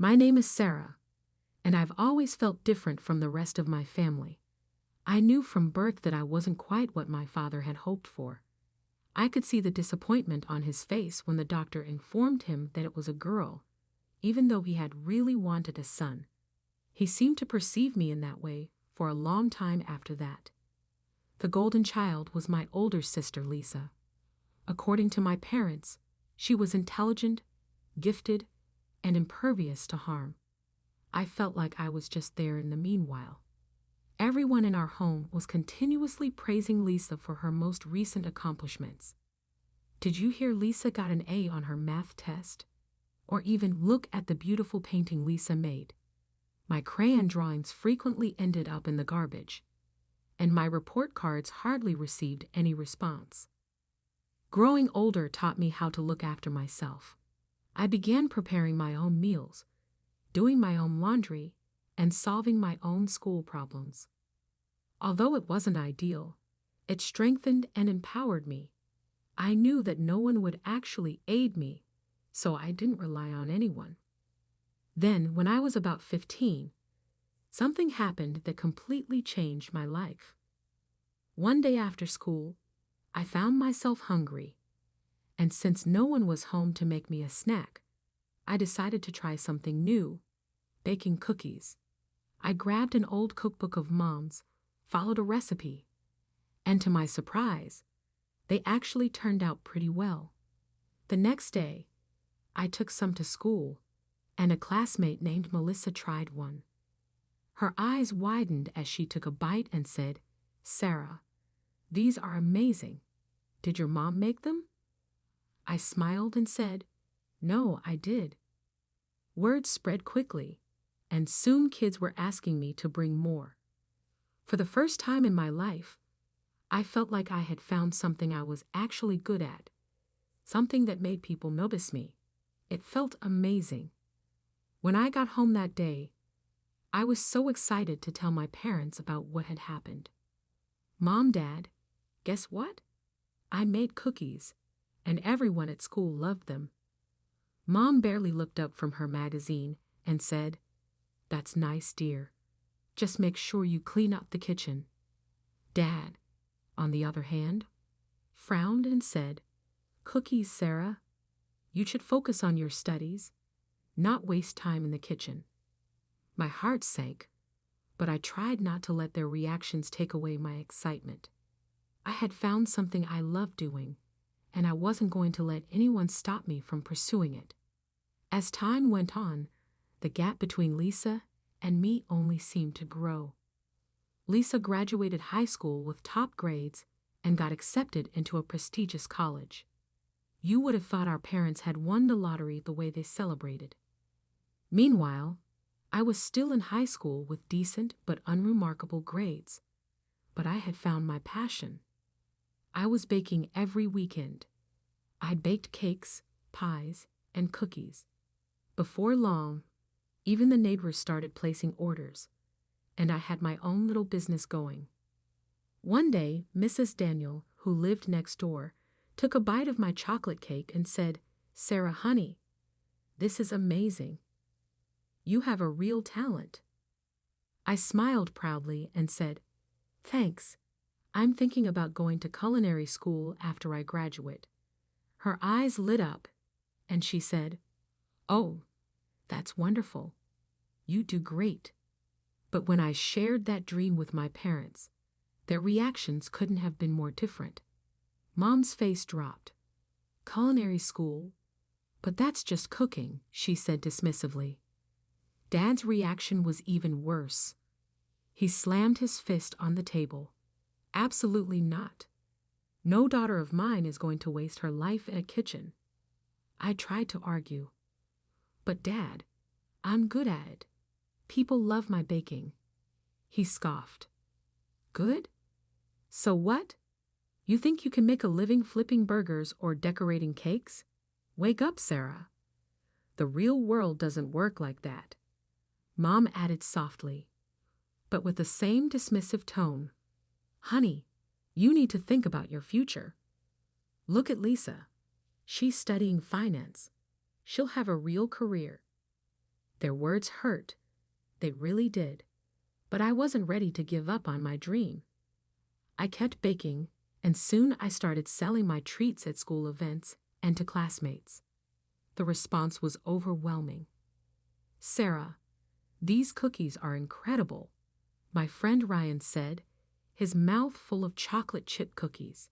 My name is Sarah, and I've always felt different from the rest of my family. I knew from birth that I wasn't quite what my father had hoped for. I could see the disappointment on his face when the doctor informed him that it was a girl, even though he had really wanted a son. He seemed to perceive me in that way for a long time after that. The golden child was my older sister, Lisa. According to my parents, she was intelligent, gifted, and impervious to harm. I felt like I was just there in the meanwhile. Everyone in our home was continuously praising Lisa for her most recent accomplishments. Did you hear Lisa got an A on her math test? Or even look at the beautiful painting Lisa made. My crayon drawings frequently ended up in the garbage, and my report cards hardly received any response. Growing older taught me how to look after myself. I began preparing my own meals, doing my own laundry, and solving my own school problems. Although it wasn't ideal, it strengthened and empowered me. I knew that no one would actually aid me, so I didn't rely on anyone. Then, when I was about 15, something happened that completely changed my life. One day after school, I found myself hungry, and since no one was home to make me a snack, I decided to try something new, baking cookies. I grabbed an old cookbook of Mom's, followed a recipe, and to my surprise, they actually turned out pretty well. The next day, I took some to school, and a classmate named Melissa tried one. Her eyes widened as she took a bite and said, "Sarah, these are amazing. Did your mom make them?" I smiled and said, "No, I did." Word spread quickly, and soon kids were asking me to bring more. For the first time in my life, I felt like I had found something I was actually good at, something that made people notice me. It felt amazing. When I got home that day, I was so excited to tell my parents about what had happened. "Mom, Dad, guess what? I made cookies, and everyone at school loved them." Mom barely looked up from her magazine and said, "That's nice, dear. Just make sure you clean up the kitchen." Dad, on the other hand, frowned and said, "Cookies, Sarah. You should focus on your studies, not waste time in the kitchen." My heart sank, but I tried not to let their reactions take away my excitement. I had found something I loved doing, and I wasn't going to let anyone stop me from pursuing it. As time went on, the gap between Lisa and me only seemed to grow. Lisa graduated high school with top grades and got accepted into a prestigious college. You would have thought our parents had won the lottery the way they celebrated. Meanwhile, I was still in high school with decent but unremarkable grades, but I had found my passion. I was baking every weekend. I'd baked cakes, pies, and cookies. Before long, even the neighbors started placing orders, and I had my own little business going. One day, Mrs. Daniel, who lived next door, took a bite of my chocolate cake and said, "Sarah, honey, this is amazing. You have a real talent." I smiled proudly and said, "Thanks. I'm thinking about going to culinary school after I graduate." Her eyes lit up, and she said, "Oh, that's wonderful. You do great." But when I shared that dream with my parents, their reactions couldn't have been more different. Mom's face dropped. "Culinary school? But that's just cooking," she said dismissively. Dad's reaction was even worse. He slammed his fist on the table. "Absolutely not. No daughter of mine is going to waste her life in a kitchen." I tried to argue. "But Dad, I'm good at it. People love my baking." He scoffed. "Good? So what? You think you can make a living flipping burgers or decorating cakes? Wake up, Sarah. The real world doesn't work like that." Mom added softly, but with the same dismissive tone, "Honey, you need to think about your future. Look at Lisa. She's studying finance. She'll have a real career." Their words hurt. They really did. But I wasn't ready to give up on my dream. I kept baking, and soon I started selling my treats at school events and to classmates. The response was overwhelming. "Sarah, these cookies are incredible," my friend Ryan said, his mouth full of chocolate chip cookies.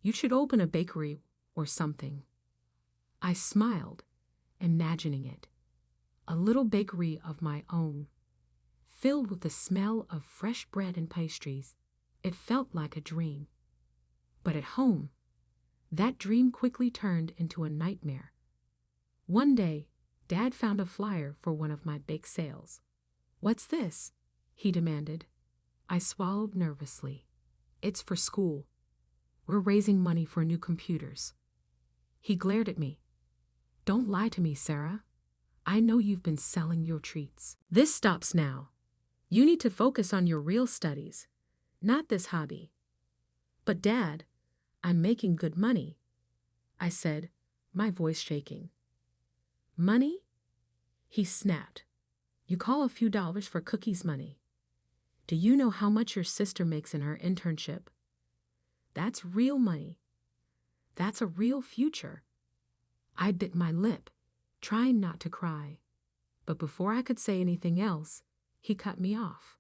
"You should open a bakery or something." I smiled, imagining it. A little bakery of my own, filled with the smell of fresh bread and pastries. It felt like a dream. But at home, that dream quickly turned into a nightmare. One day, Dad found a flyer for one of my bake sales. "What's this?" he demanded. I swallowed nervously. "It's for school. We're raising money for new computers." He glared at me. "Don't lie to me, Sarah. I know you've been selling your treats. This stops now. You need to focus on your real studies, not this hobby." "But Dad, I'm making good money," I said, my voice shaking. "Money?" he snapped. "You call a few dollars for cookies money? Do you know how much your sister makes in her internship? That's real money. That's a real future." I bit my lip, trying not to cry. But before I could say anything else, he cut me off.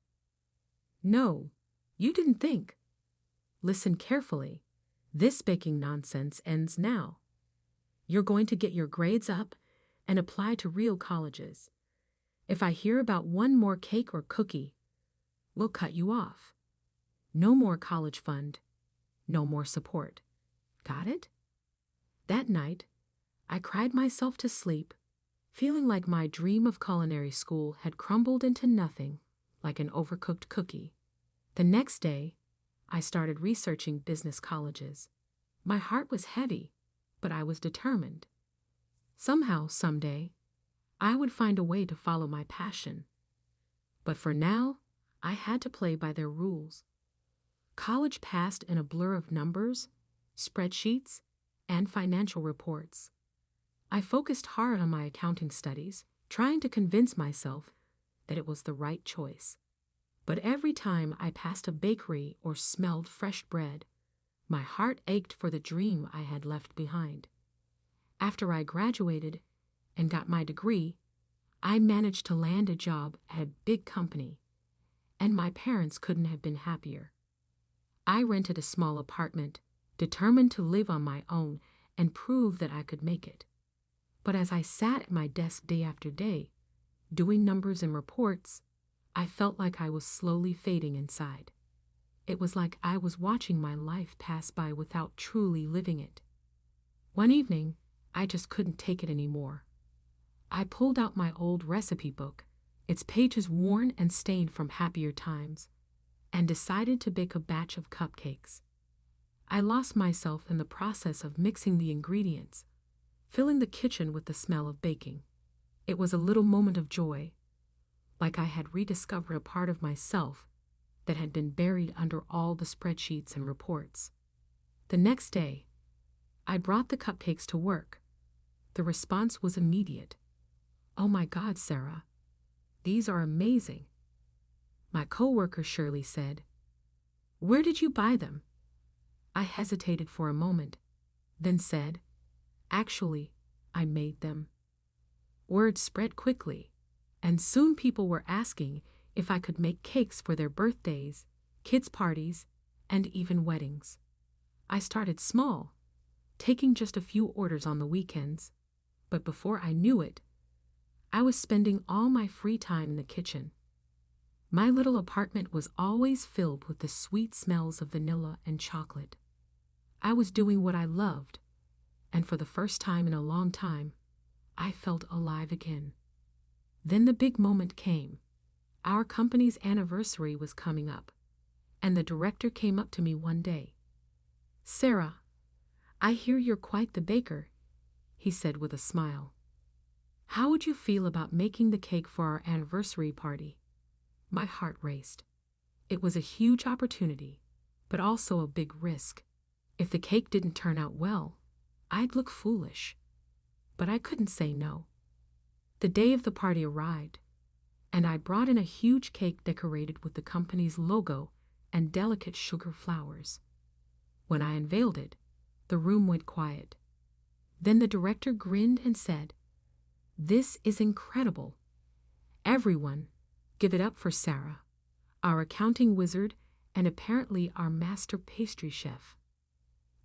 "No, you didn't think. Listen carefully. This baking nonsense ends now. You're going to get your grades up and apply to real colleges. If I hear about one more cake or cookie, we'll cut you off. No more college fund. No more support. Got it?" That night, I cried myself to sleep, feeling like my dream of culinary school had crumbled into nothing, like an overcooked cookie. The next day, I started researching business colleges. My heart was heavy, but I was determined. Somehow, someday, I would find a way to follow my passion. But for now, I had to play by their rules. College passed in a blur of numbers, spreadsheets, and financial reports. I focused hard on my accounting studies, trying to convince myself that it was the right choice. But every time I passed a bakery or smelled fresh bread, my heart ached for the dream I had left behind. After I graduated and got my degree, I managed to land a job at a big company, and my parents couldn't have been happier. I rented a small apartment, determined to live on my own and prove that I could make it. But as I sat at my desk day after day, doing numbers and reports, I felt like I was slowly fading inside. It was like I was watching my life pass by without truly living it. One evening, I just couldn't take it anymore. I pulled out my old recipe book, its pages worn and stained from happier times, and decided to bake a batch of cupcakes. I lost myself in the process of mixing the ingredients, filling the kitchen with the smell of baking. It was a little moment of joy, like I had rediscovered a part of myself that had been buried under all the spreadsheets and reports. The next day, I brought the cupcakes to work. The response was immediate. "Oh my God, Sarah, these are amazing." My coworker Shirley said, "Where did you buy them?" I hesitated for a moment, then said, "Actually, I made them." Word spread quickly, and soon people were asking if I could make cakes for their birthdays, kids' parties, and even weddings. I started small, taking just a few orders on the weekends, but before I knew it, I was spending all my free time in the kitchen. My little apartment was always filled with the sweet smells of vanilla and chocolate. I was doing what I loved, and for the first time in a long time, I felt alive again. Then the big moment came. Our company's anniversary was coming up, and the director came up to me one day. "Sarah, I hear you're quite the baker," he said with a smile. "How would you feel about making the cake for our anniversary party?" My heart raced. It was a huge opportunity, but also a big risk. If the cake didn't turn out well, I'd look foolish. But I couldn't say no. The day of the party arrived, and I brought in a huge cake decorated with the company's logo and delicate sugar flowers. When I unveiled it, the room went quiet. Then the director grinned and said, "This is incredible. Everyone, give it up for Sarah, our accounting wizard and apparently our master pastry chef."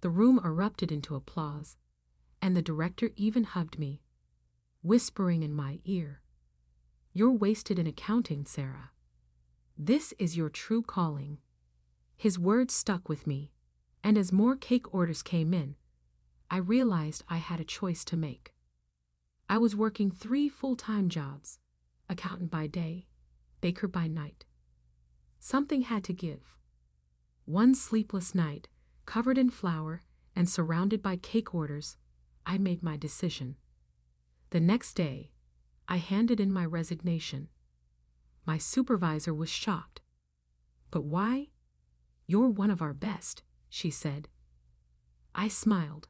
The room erupted into applause, and the director even hugged me, whispering in my ear, "You're wasted in accounting, Sarah. This is your true calling." His words stuck with me, and as more cake orders came in, I realized I had a choice to make. I was working 3 full-time jobs, accountant by day, baker by night. Something had to give. One sleepless night, covered in flour and surrounded by cake orders, I made my decision. The next day, I handed in my resignation. My supervisor was shocked. "But why? You're one of our best," she said. I smiled,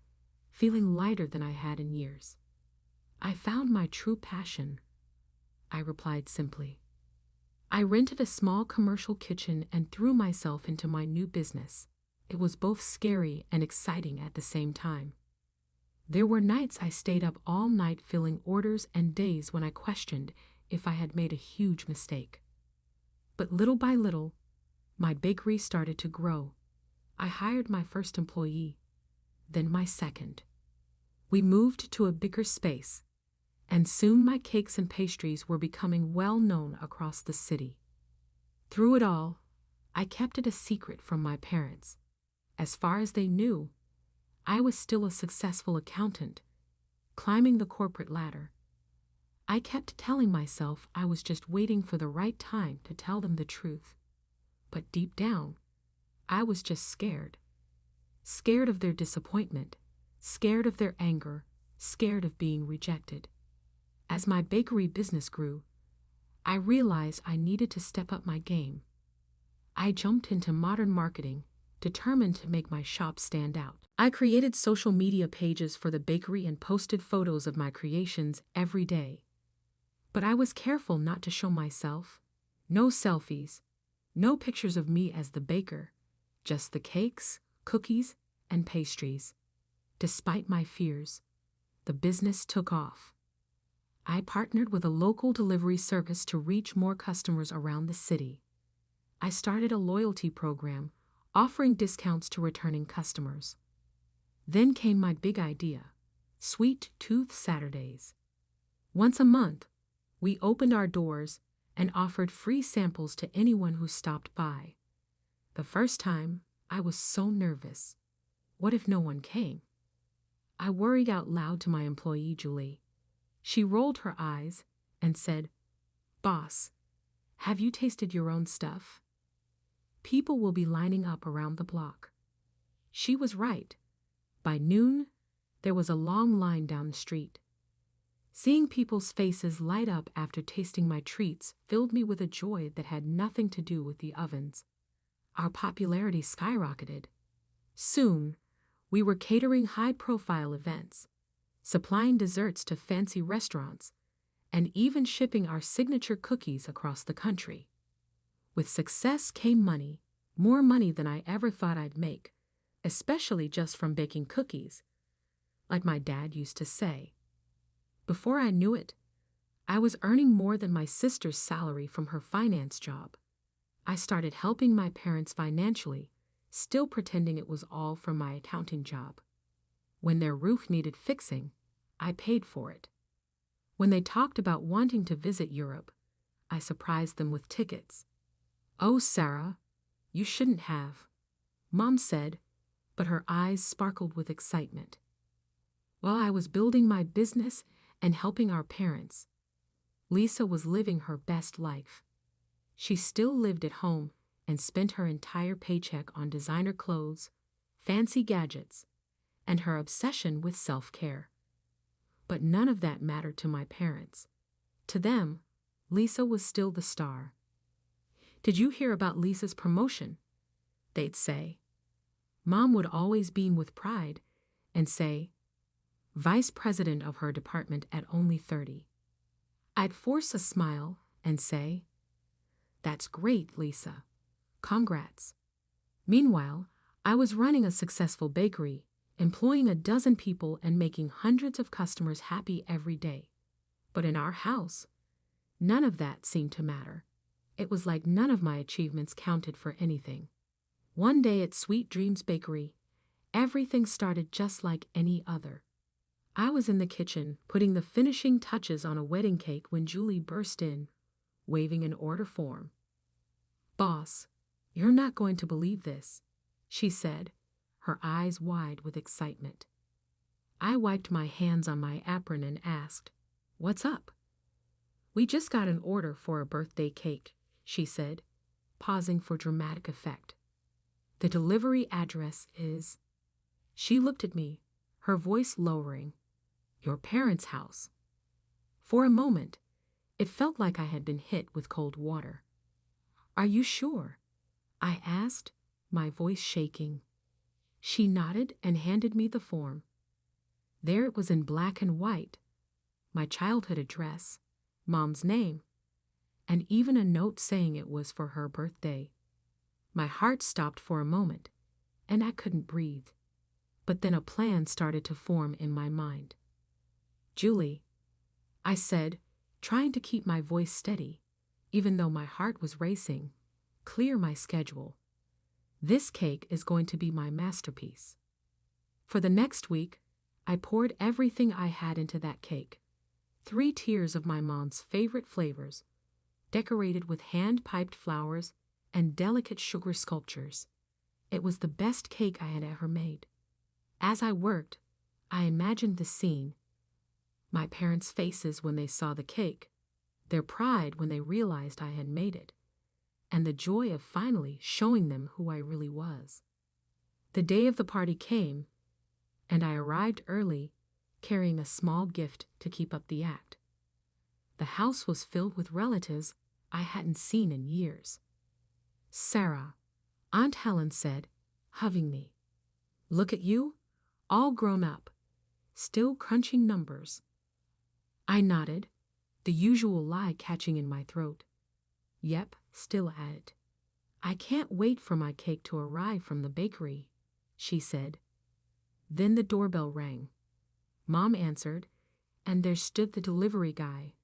feeling lighter than I had in years. "I found my true passion," I replied simply. I rented a small commercial kitchen and threw myself into my new business. It was both scary and exciting at the same time. There were nights I stayed up all night filling orders and days when I questioned if I had made a huge mistake. But little by little, my bakery started to grow. I hired my first employee, then my second. We moved to a bigger space, and soon my cakes and pastries were becoming well known across the city. Through it all, I kept it a secret from my parents. As far as they knew, I was still a successful accountant, climbing the corporate ladder. I kept telling myself I was just waiting for the right time to tell them the truth. But deep down, I was just scared. Scared of their disappointment, scared of their anger, scared of being rejected. As my bakery business grew, I realized I needed to step up my game. I jumped into modern marketing, determined to make my shop stand out. I created social media pages for the bakery and posted photos of my creations every day. But I was careful not to show myself. No selfies, no pictures of me as the baker, just the cakes, cookies, and pastries. Despite my fears, the business took off. I partnered with a local delivery service to reach more customers around the city. I started a loyalty program, offering discounts to returning customers. Then came my big idea, Sweet Tooth Saturdays. Once a month, we opened our doors and offered free samples to anyone who stopped by. The first time, I was so nervous. What if no one came? I worried out loud to my employee, Julie. She rolled her eyes and said, "Boss, have you tasted your own stuff? People will be lining up around the block." She was right. By noon, there was a long line down the street. Seeing people's faces light up after tasting my treats filled me with a joy that had nothing to do with the ovens. Our popularity skyrocketed. Soon, we were catering high-profile events, supplying desserts to fancy restaurants, and even shipping our signature cookies across the country. With success came money, more money than I ever thought I'd make, especially just from baking cookies. Like my dad used to say, before I knew it, I was earning more than my sister's salary from her finance job. I started helping my parents financially, still pretending it was all from my accounting job. When their roof needed fixing, I paid for it. When they talked about wanting to visit Europe, I surprised them with tickets. "Oh, Sarah, you shouldn't have," Mom said, but her eyes sparkled with excitement. While I was building my business and helping our parents, Lisa was living her best life. She still lived at home and spent her entire paycheck on designer clothes, fancy gadgets, and her obsession with self-care. But none of that mattered to my parents. To them, Lisa was still the star. "Did you hear about Lisa's promotion?" they'd say. Mom would always beam with pride and say, "Vice president of her department at only 30. I'd force a smile and say, "That's great, Lisa. Congrats." Meanwhile, I was running a successful bakery, employing a dozen people and making hundreds of customers happy every day. But in our house, none of that seemed to matter. It was like none of my achievements counted for anything. One day at Sweet Dreams Bakery, everything started just like any other. I was in the kitchen, putting the finishing touches on a wedding cake when Julie burst in, waving an order form. "Boss, you're not going to believe this," she said, her eyes wide with excitement. I wiped my hands on my apron and asked, "What's up?" "We just got an order for a birthday cake," she said, pausing for dramatic effect. "The delivery address is—" She looked at me, her voice lowering. "Your parents' house." For a moment, it felt like I had been hit with cold water. "Are you sure?" I asked, my voice shaking. She nodded and handed me the form. There it was in black and white, my childhood address, Mom's name, and even a note saying it was for her birthday. My heart stopped for a moment, and I couldn't breathe. But then a plan started to form in my mind. "Julie," I said, trying to keep my voice steady, even though my heart was racing, "clear my schedule. This cake is going to be my masterpiece." For the next week, I poured everything I had into that cake. 3 tiers of my mom's favorite flavors, decorated with hand-piped flowers and delicate sugar sculptures. It was the best cake I had ever made. As I worked, I imagined the scene. My parents' faces when they saw the cake, their pride when they realized I had made it, and the joy of finally showing them who I really was. The day of the party came, and I arrived early, carrying a small gift to keep up the act. The house was filled with relatives I hadn't seen in years. "Sarah," Aunt Helen said, hugging me. "Look at you, all grown up, still crunching numbers." I nodded, the usual lie catching in my throat. "Yep, still at it." "I can't wait for my cake to arrive from the bakery," she said. Then the doorbell rang. Mom answered, and there stood the delivery guy,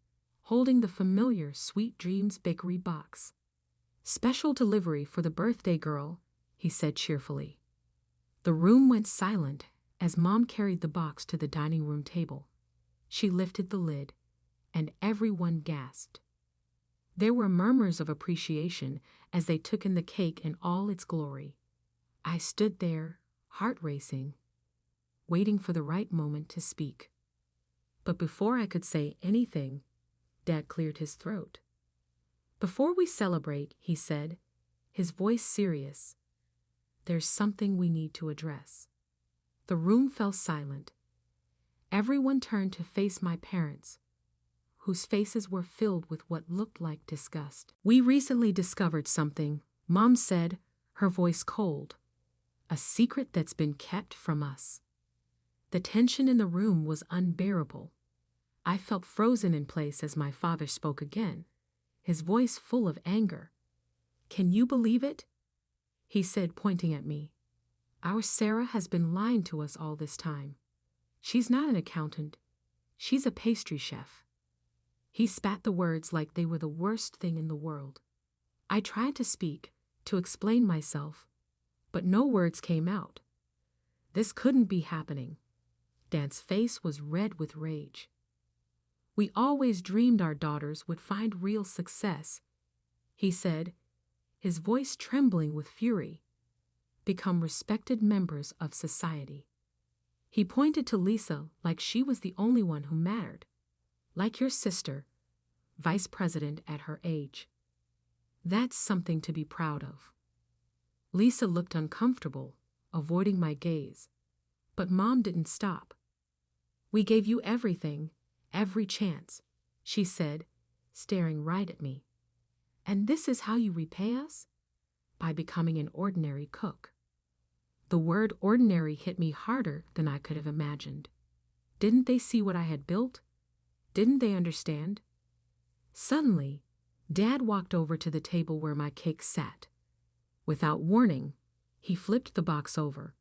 holding the familiar Sweet Dreams Bakery box. "Special delivery for the birthday girl," he said cheerfully. The room went silent as Mom carried the box to the dining room table. She lifted the lid, and everyone gasped. There were murmurs of appreciation as they took in the cake in all its glory. I stood there, heart racing, waiting for the right moment to speak. But before I could say anything, Dad cleared his throat. "Before we celebrate," he said, his voice serious, "there's something we need to address." The room fell silent. Everyone turned to face my parents, whose faces were filled with what looked like disgust. "We recently discovered something," Mom said, her voice cold. "A secret that's been kept from us." The tension in the room was unbearable. I felt frozen in place as my father spoke again, his voice full of anger. "Can you believe it?" he said, pointing at me. "Our Sarah has been lying to us all this time. She's not an accountant. She's a pastry chef." He spat the words like they were the worst thing in the world. I tried to speak, to explain myself, but no words came out. This couldn't be happening. Dan's face was red with rage. "We always dreamed our daughters would find real success," he said, his voice trembling with fury, "become respected members of society." He pointed to Lisa like she was the only one who mattered. "Like your sister, vice president at her age. That's something to be proud of." Lisa looked uncomfortable, avoiding my gaze, but Mom didn't stop. "We gave you everything, every chance," she said, staring right at me. "And this is how you repay us? By becoming an ordinary cook." The word ordinary hit me harder than I could have imagined. Didn't they see what I had built? Didn't they understand? Suddenly, Dad walked over to the table where my cake sat. Without warning, he flipped the box over.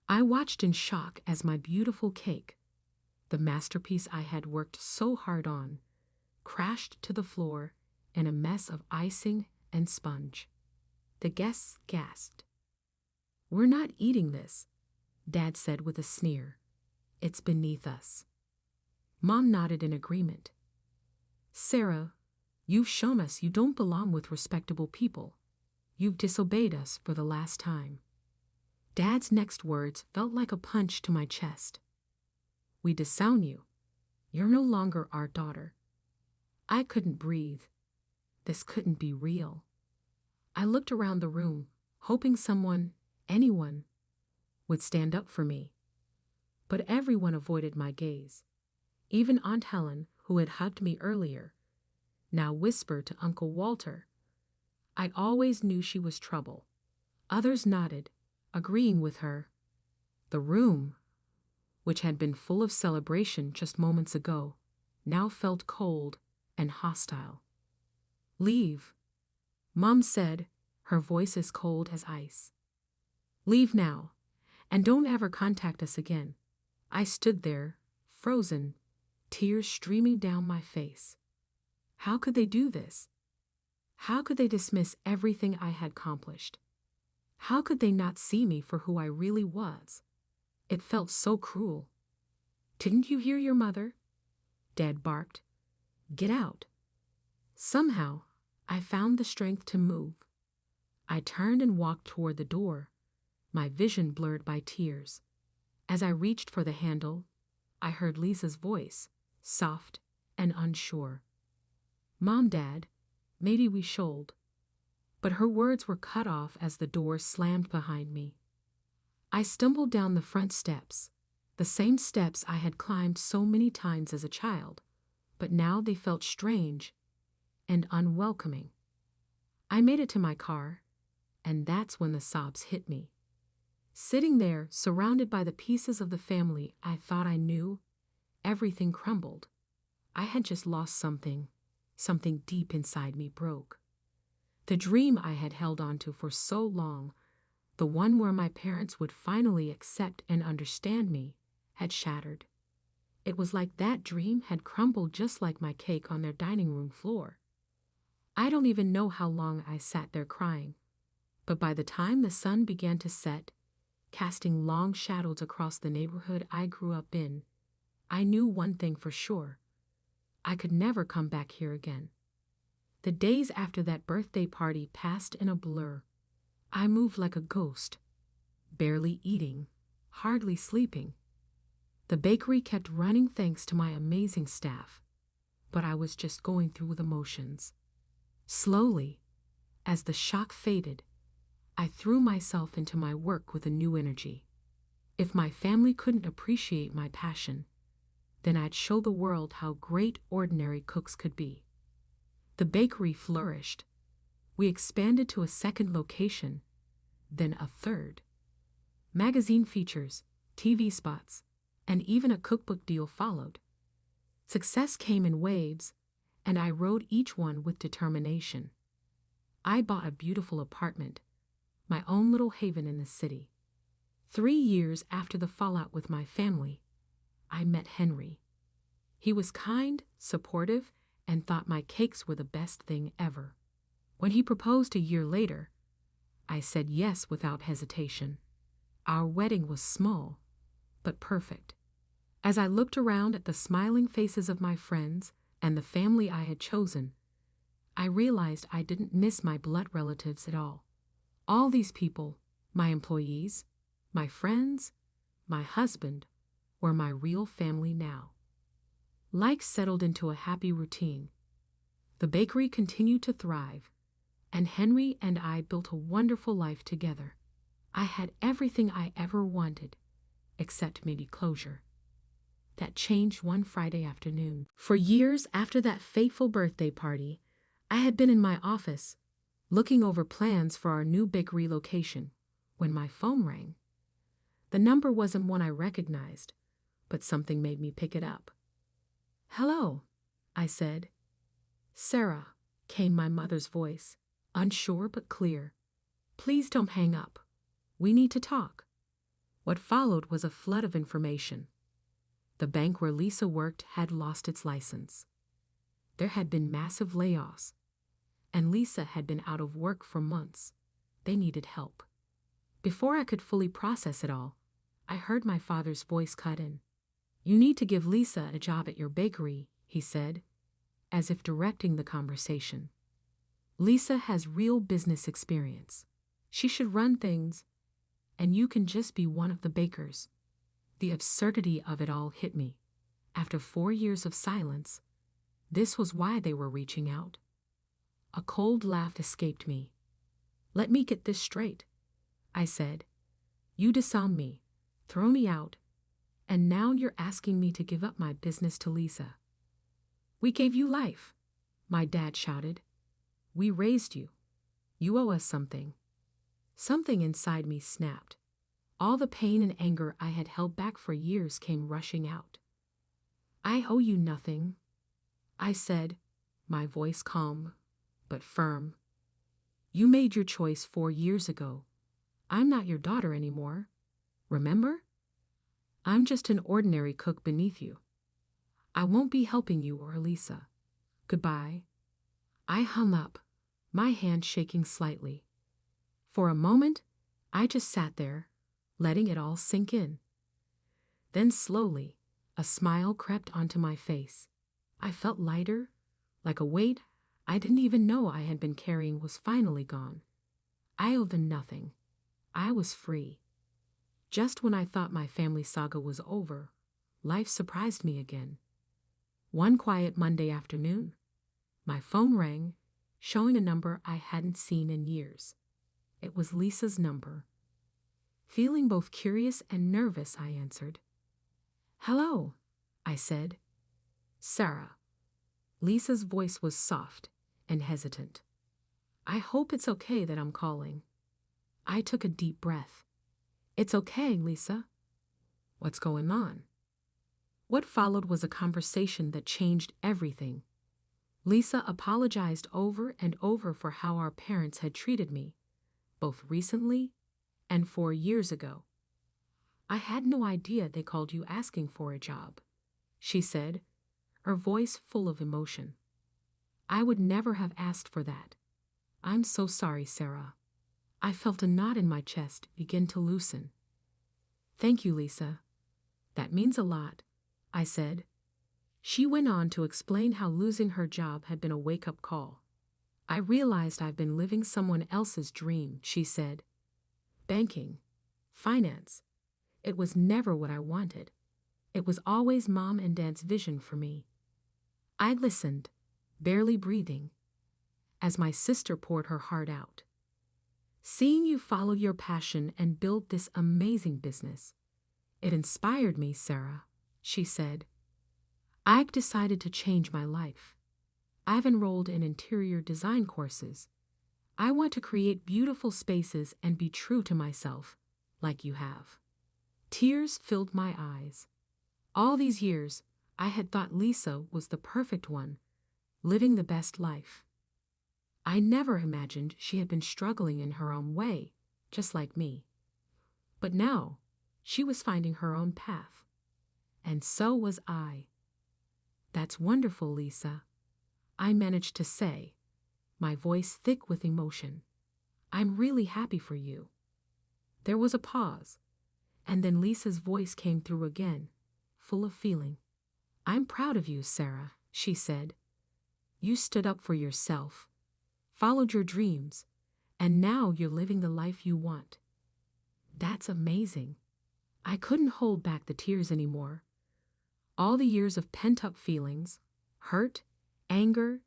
I watched in shock as my beautiful cake, the masterpiece I had worked so hard on, crashed to the floor in a mess of icing and sponge. The guests gasped. "We're not eating this," Dad said with a sneer. "It's beneath us." Mom nodded in agreement. "Sarah, you've shown us you don't belong with respectable people. You've disobeyed us for the last time." Dad's next words felt like a punch to my chest. "We disown you. You're no longer our daughter." I couldn't breathe. This couldn't be real. I looked around the room, hoping someone, anyone, would stand up for me. But everyone avoided my gaze. Even Aunt Helen, who had hugged me earlier, now whispered to Uncle Walter. I always knew she was trouble. Others nodded, agreeing with her. The room, which had been full of celebration just moments ago, now felt cold and hostile. "Leave," Mom said, her voice as cold as ice. "Leave now, and don't ever contact us again." I stood there, frozen, tears streaming down my face. How could they do this? How could they dismiss everything I had accomplished? How could they not see me for who I really was? It felt so cruel. "Didn't you hear your mother?" Dad barked. "Get out." Somehow, I found the strength to move. I turned and walked toward the door, my vision blurred by tears. As I reached for the handle, I heard Lisa's voice, soft and unsure. "Mom, Dad, maybe we should." But her words were cut off as the door slammed behind me. I stumbled down the front steps, the same steps I had climbed so many times as a child, but now they felt strange and unwelcoming. I made it to my car, and that's when the sobs hit me. Sitting there, surrounded by the pieces of the family I thought I knew, everything crumbled. I had just lost something deep inside me broke. The dream I had held on to for so long, the one where my parents would finally accept and understand me, had shattered. It was like that dream had crumbled just like my cake on their dining room floor. I don't even know how long I sat there crying, but by the time the sun began to set, casting long shadows across the neighborhood I grew up in, I knew one thing for sure. I could never come back here again. The days after that birthday party passed in a blur. I moved like a ghost, barely eating, hardly sleeping. The bakery kept running thanks to my amazing staff, but I was just going through the motions. Slowly, as the shock faded, I threw myself into my work with a new energy. If my family couldn't appreciate my passion, then I'd show the world how great ordinary cooks could be. The bakery flourished. We expanded to a second location, then a third. Magazine features, TV spots, and even a cookbook deal followed. Success came in waves, and I rode each one with determination. I bought a beautiful apartment, my own little haven in the city. 3 years after the fallout with my family, I met Henry. He was kind, supportive, and thought my cakes were the best thing ever. When he proposed a year later, I said yes without hesitation. Our wedding was small, but perfect. As I looked around at the smiling faces of my friends and the family I had chosen, I realized I didn't miss my blood relatives at all. All these people, my employees, my friends, my husband, were my real family now. Life settled into a happy routine. The bakery continued to thrive, and Henry and I built a wonderful life together. I had everything I ever wanted, except maybe closure. That changed one Friday afternoon. For years after that fateful birthday party, I had been in my office, looking over plans for our new bakery location, when my phone rang. The number wasn't one I recognized, but something made me pick it up. "Hello," I said. Sarah, came my mother's voice, unsure but clear. Please don't hang up. We need to talk. What followed was a flood of information. The bank where Lisa worked had lost its license. There had been massive layoffs, and Lisa had been out of work for months. They needed help. Before I could fully process it all, I heard my father's voice cut in. You need to give Lisa a job at your bakery, he said, as if directing the conversation. Lisa has real business experience. She should run things, and you can just be one of the bakers. The absurdity of it all hit me. After 4 years of silence, this was why they were reaching out. A cold laugh escaped me. Let me get this straight, I said. You disowned me, throw me out, and now you're asking me to give up my business to Lisa. We gave you life, my dad shouted. We raised you. You owe us something. Something inside me snapped. All the pain and anger I had held back for years came rushing out. I owe you nothing, I said, my voice calm but firm. You made your choice 4 years ago. I'm not your daughter anymore. Remember? I'm just an ordinary cook beneath you. I won't be helping you or Lisa. Goodbye. I hung up, my hand shaking slightly. For a moment, I just sat there, letting it all sink in. Then slowly, a smile crept onto my face. I felt lighter, like a weight I didn't even know I had been carrying was finally gone. I owed them nothing. I was free. Just when I thought my family saga was over, life surprised me again. One quiet Monday afternoon, my phone rang, showing a number I hadn't seen in years. It was Lisa's number. Feeling both curious and nervous, I answered. Hello, I said. Sarah. Lisa's voice was soft and hesitant. I hope it's okay that I'm calling. I took a deep breath. It's okay, Lisa. What's going on? What followed was a conversation that changed everything. Lisa apologized over and over for how our parents had treated me, both recently and 4 years ago. I had no idea they called you asking for a job, she said, her voice full of emotion. I would never have asked for that. I'm so sorry, Sarah. I felt a knot in my chest begin to loosen. Thank you, Lisa. That means a lot, I said. She went on to explain how losing her job had been a wake-up call. I realized I've been living someone else's dream, she said. Banking, finance. It was never what I wanted. It was always Mom and Dad's vision for me. I listened, barely breathing, as my sister poured her heart out. Seeing you follow your passion and build this amazing business, it inspired me, Sarah, she said. I've decided to change my life. I've enrolled in interior design courses. I want to create beautiful spaces and be true to myself, like you have. Tears filled my eyes. All these years, I had thought Lisa was the perfect one, living the best life. I never imagined she had been struggling in her own way, just like me. But now, she was finding her own path. And so was I. That's wonderful, Lisa, I managed to say, my voice thick with emotion. I'm really happy for you. There was a pause, and then Lisa's voice came through again, full of feeling. I'm proud of you, Sarah, she said. You stood up for yourself, followed your dreams, and now you're living the life you want. That's amazing. I couldn't hold back the tears anymore. All the years of pent-up feelings, hurt, anger,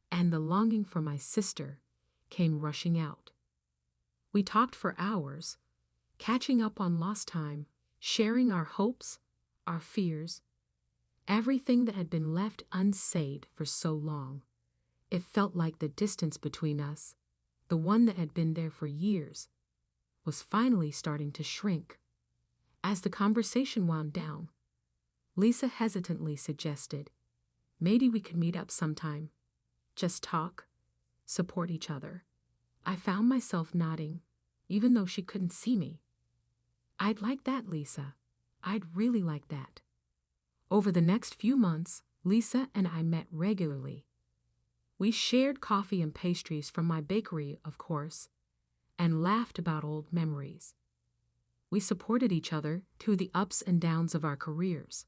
and the longing for my sister came rushing out. We talked for hours, catching up on lost time, sharing our hopes, our fears, everything that had been left unsaid for so long. It felt like the distance between us, the one that had been there for years, was finally starting to shrink. As the conversation wound down, Lisa hesitantly suggested, maybe we could meet up sometime, just talk, support each other. I found myself nodding, even though she couldn't see me. I'd like that, Lisa. I'd really like that. Over the next few months, Lisa and I met regularly. We shared coffee and pastries from my bakery, of course, and laughed about old memories. We supported each other through the ups and downs of our careers.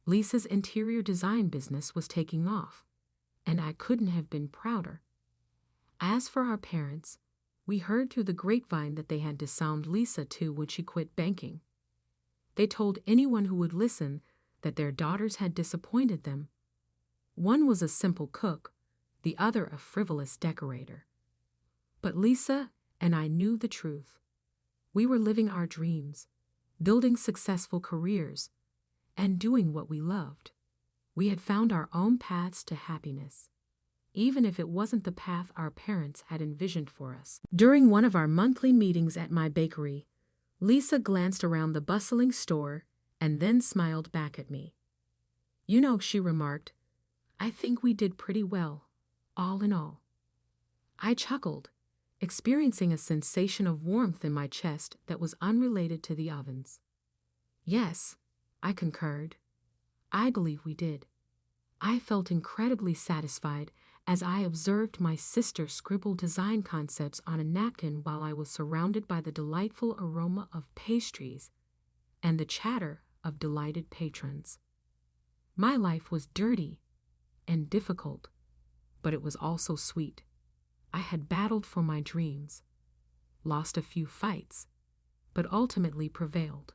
Lisa's interior design business was taking off, and I couldn't have been prouder. As for our parents, we heard through the grapevine that they had disowned Lisa too when she quit banking. They told anyone who would listen that their daughters had disappointed them. One was a simple cook, the other a frivolous decorator. But Lisa and I knew the truth. We were living our dreams, building successful careers, and doing what we loved. We had found our own paths to happiness, even if it wasn't the path our parents had envisioned for us. During one of our monthly meetings at my bakery, Lisa glanced around the bustling store and then smiled back at me. "You know," she remarked, "I think we did pretty well, all in all." I chuckled, experiencing a sensation of warmth in my chest that was unrelated to the ovens. "Yes," I concurred. "I believe we did." I felt incredibly satisfied as I observed my sister scribble design concepts on a napkin while I was surrounded by the delightful aroma of pastries and the chatter of delighted patrons. My life was dirty and difficult, but it was also sweet. I had battled for my dreams, lost a few fights, but ultimately prevailed.